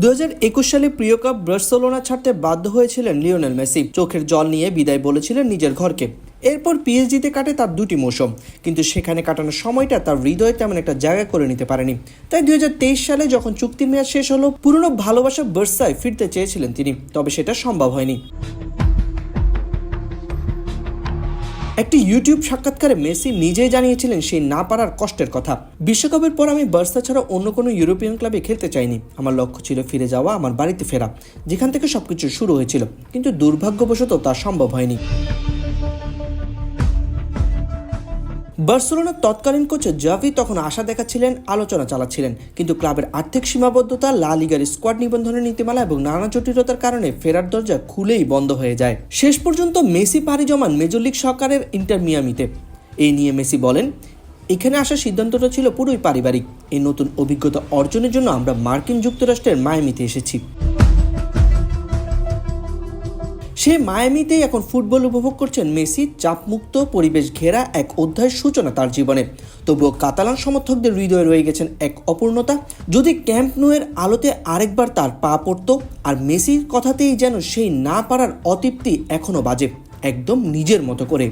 2021 সালে প্রিয় club Barcelona ছাড়তে বাধ্য হয়েছিলেন লিওনেল মেসি। চোখের জল নিয়ে বিদায় বলেছিলেন নিজের ঘরকে। এরপর পিএসজিতে কাটে তার 2টি মৌসুম, কিন্তু সেখানে কাটানোর সময়টা তার হৃদয়ে তেমন একটা জায়গা করে নিতে পারেনি। তাই 2023 সালে যখন চুক্তির মেয়াদ শেষ হলো, পুরনো ভালোবাসা বার্সায় ফিরতে চেয়েছিলেন তিনি, তবে সেটা সম্ভব হয়নি। একটি ইউটিউব সাক্ষাৎকারে মেসি নিজেই জানিয়েছিলেন সেই না পারার কষ্টের কথা। বিশ্বকাপের পর আমি বার্সা ছাড়া অন্য কোনো ইউরোপিয়ান ক্লাবে খেলতে চাইনি। আমার লক্ষ্য ছিল ফিরে যাওয়া, আমার বাড়িতে ফেরা, যেখান থেকে সবকিছু শুরু হয়েছিল, কিন্তু দুর্ভাগ্যবশত তা সম্ভব হয়নি। বার্সেলোনার তৎকালীন কোচ জাভি তখন আশা দেখাচ্ছিলেন, আলোচনা চালাচ্ছিলেন, কিন্তু ক্লাবের আর্থিক সীমাবদ্ধতা, লা লিগার স্কোয়াড নিবন্ধনের নীতিমালা এবং নানা জটিলতার কারণে ফেরার দরজা খুলেই বন্ধ হয়ে যায়। শেষ পর্যন্ত মেসি পাড়ি জমান মেজর লিগ সকারের ইন্টার মিয়ামিতে। এই নিয়ে মেসি বলেন, এখানে আসার সিদ্ধান্তটা ছিল পুরোই পারিবারিক। এই নতুন অভিজ্ঞতা অর্জনের জন্য আমরা মার্কিন যুক্তরাষ্ট্রের মায়ামিতে এসেছি। সে মায়ামিতেই এখন ফুটবল উপভোগ করছেন মেসি। চাপমুক্ত পরিবেশ ঘেরা এক অধ্যায়ের সূচনা তার জীবনে। তবুও কাতালান সমর্থকদের হৃদয়ে রয়ে গেছেন এক অপূর্ণতা। যদি ক্যাম্প নুয়ের আলোতে আরেকবার তার পা পড়ত, আর মেসির কথাতেই যেন সেই না পারার অতৃপ্তি এখনো বাজে, একদম নিজের মতো করে।